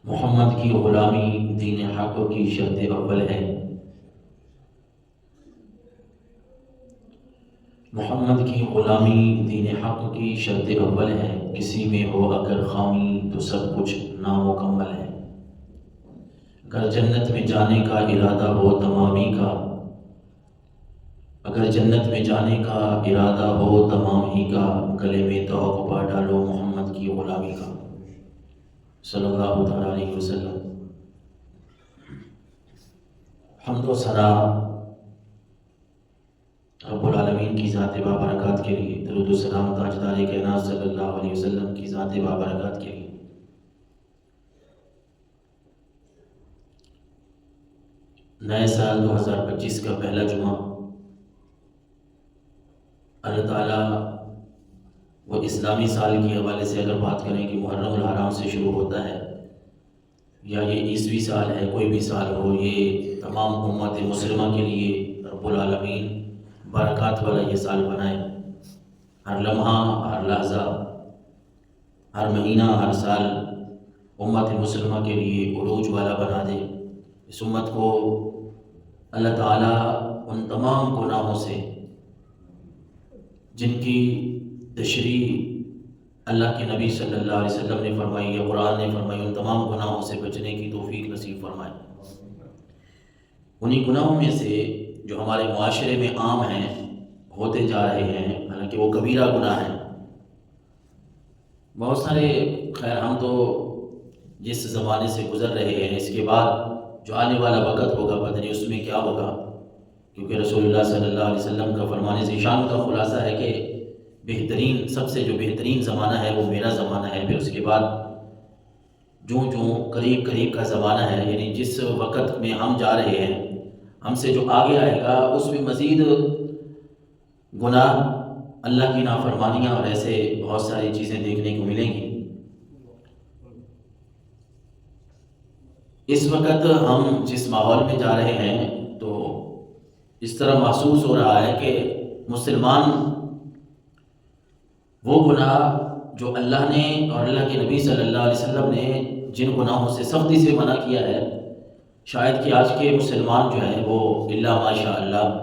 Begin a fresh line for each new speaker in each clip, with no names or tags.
محمد کی غلامی دین حق کی شرط اول ہے۔ محمد کی غلامی دین حق کی شرط اول ہے، کسی میں ہو اگر خامی تو سب کچھ نامکمل ہے۔ اگر جنت میں جانے کا ارادہ ہو تمامی کا، اگر جنت میں جانے کا ارادہ ہو تمام ہی کا، گلے میں توق پا ڈالو محمد کی غلامی کا، صلی اللہ تعالیٰ علیہ وسلم۔ حمد و ثنا رب العالمین کی ذات بابرکات کے لیے، درود و سلام تاجدار کائنات صلی اللہ علیہ وسلم کی ذات بابرکات کے لیے۔ نئے سال 2025 کا پہلا جمعہ، اللہ تعالیٰ وہ اسلامی سال کے حوالے سے اگر بات کریں کہ محرم الحرام سے شروع ہوتا ہے یا یہ عیسوی سال ہے، کوئی بھی سال ہو، یہ تمام امت مسلمہ کے لیے رب العالمین برکات والا یہ سال بنائے۔ ہر لمحہ، ہر لحظہ، ہر مہینہ، ہر سال امت مسلمہ کے لیے عروج والا بنا دے۔ اس امت کو اللہ تعالیٰ ان تمام گناہوں سے جن کی تشریح اللہ کے نبی صلی اللہ علیہ وسلم نے فرمائی یا قرآن نے فرمائی، ان تمام گناہوں سے بچنے کی توفیق نصیب فرمائے۔ انہی گناہوں میں سے جو ہمارے معاشرے میں عام ہیں، ہوتے جا رہے ہیں، حالانکہ وہ کبیرہ گناہ ہیں، بہت سارے، خیر ہم تو جس زمانے سے گزر رہے ہیں، اس کے بعد جو آنے والا وقت ہوگا پتہ نہیں اس میں کیا ہوگا، کیونکہ رسول اللہ صلی اللہ علیہ وسلم کا فرمان ذیشان کا خلاصہ ہے کہ بہترین، سب سے جو بہترین زمانہ ہے وہ میرا زمانہ ہے۔ پھر اس کے بعد جو قریب قریب کا زمانہ ہے، یعنی جس وقت میں ہم جا رہے ہیں، ہم سے جو آگے آئے گا اس میں مزید گناہ، اللہ کی نافرمانیاں اور ایسے بہت ساری چیزیں دیکھنے کو ملیں گی۔ اس وقت ہم جس ماحول میں جا رہے ہیں تو اس طرح محسوس ہو رہا ہے کہ مسلمان وہ گناہ جو اللہ نے اور اللہ کے نبی صلی اللہ علیہ وسلم نے جن گناہوں سے سختی سے منع کیا ہے، شاید کہ آج کے مسلمان جو ہیں وہ الا ماشاء اللہ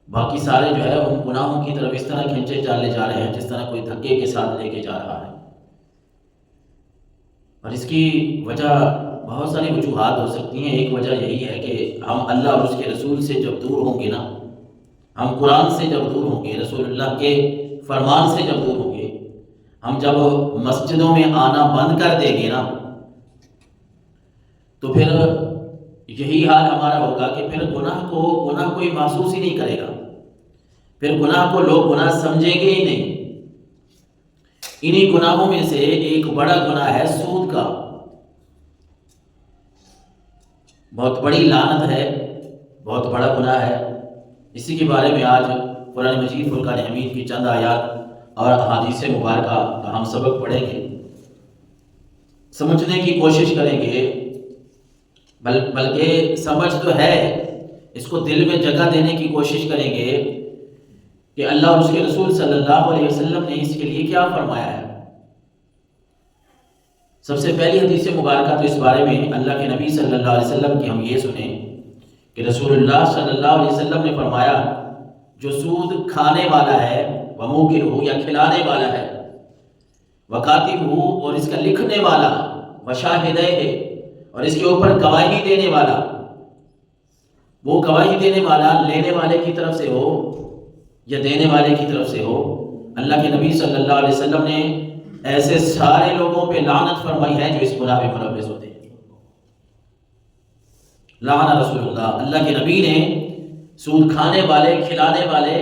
باقی سارے جو ہے ان گناہوں کی طرف اس طرح کھینچے چالے جا رہے ہیں جس طرح کوئی دھکے کے ساتھ لے کے جا رہا ہے۔ اور اس کی وجہ بہت ساری وجوہات ہو سکتی ہیں۔ ایک وجہ یہی ہے کہ ہم اللہ اور اس کے رسول سے جب دور ہوں گے نا، ہم قرآن سے جب دور ہوں گے، رسول اللہ کے فرمان سے جب دور ہوں گے، ہم جب مسجدوں میں آنا بند کر دیں گے نا، تو پھر یہی حال ہمارا ہوگا کہ پھر گناہ کوئی محسوس ہی نہیں کرے گا، پھر گناہ کو لوگ گناہ سمجھیں گے ہی نہیں۔ انہی گناہوں میں سے ایک بڑا گناہ ہے سود کا، بہت بڑی لعنت ہے، بہت بڑا گناہ ہے۔ اسی کے بارے میں آج قرآن مجید فرقان حمید کی چند آیات اور احادیث مبارکہ کا ہم سبق پڑھیں گے، سمجھنے کی کوشش کریں گے، بلکہ سمجھ تو ہے، اس کو دل میں جگہ دینے کی کوشش کریں گے کہ اللہ اور اس کے رسول صلی اللہ علیہ وسلم نے اس کے لیے کیا فرمایا ہے۔ سب سے پہلی حدیث مبارکہ تو اس بارے میں اللہ کے نبی صلی اللہ علیہ وسلم کی ہم یہ سنیں کہ رسول اللہ صلی اللہ علیہ وسلم نے فرمایا، جو سود کھانے والا ہے، وموکلہ یا کھلانے والا ہے، وکاتبہ اور اس کا لکھنے والا، وشاہدہ اور اس کے اوپر گواہی دینے والا، وہ گواہی دینے والا لینے والے کی طرف سے ہو یا دینے والے کی طرف سے ہو، اللہ کے نبی صلی اللہ علیہ وسلم نے ایسے سارے لوگوں پہ لعنت فرمائی ہے جو اس گناہ میں ملوث ہوتے ہیں۔ لعن رسول اللہ، اللہ کے نبی نے سود کھانے والے، کھلانے والے،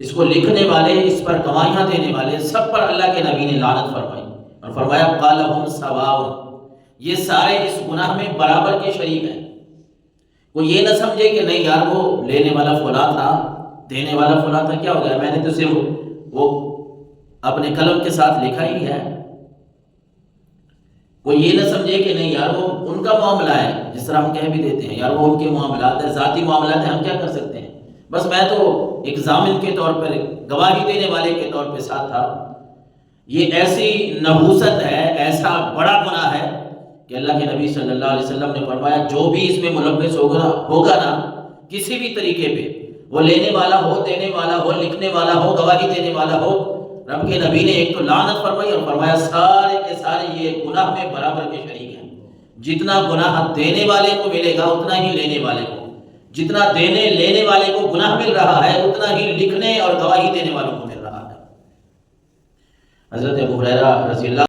اس کو لکھنے والے، اس پر گواہیاں دینے والے، سب پر اللہ کے نبی نے لعنت فرمائی اور فرمایا قال ہم سواء، یہ سارے اس گناہ میں برابر کے شریک ہیں۔ وہ یہ نہ سمجھے کہ نہیں یار وہ لینے والا فلاں تھا، دینے والا فلاں تھا، کیا ہو گیا، میں نے تو صرف وہ اپنے قلم کے ساتھ لکھا ہی ہے۔ وہ یہ نہ سمجھے کہ نہیں یار وہ ان کا معاملہ ہے، جس طرح ہم کہہ بھی دیتے ہیں یار وہ ان کے معاملات ہیں، ذاتی معاملات ہیں، ہم کیا کر سکتے ہیں، بس میں تو ایک ضامن کے طور پر، گواہی دینے والے کے طور پہ ساتھ تھا۔ یہ ایسی نحوست ہے، ایسا بڑا گناہ ہے کہ اللہ کے نبی صلی اللہ علیہ وسلم نے فرمایا جو بھی اس میں ملوث ہوگا نا کسی بھی طریقے پہ، وہ لینے والا ہو، دینے والا ہو، لکھنے والا ہو، گواہی دینے والا ہو، رب کے نبی نے ایک تو لعنت فرمائی اور فرمایا سارے کے سارے یہ گناہ میں برابر کے شریک ہیں۔ جتنا گناہ دینے والے کو ملے گا اتنا ہی لینے والے کو، جتنا دینے لینے والے کو گناہ مل رہا ہے اتنا ہی لکھنے اور گواہی دینے والوں کو مل رہا ہے۔ حضرت ابو ہریرہ رضی اللہ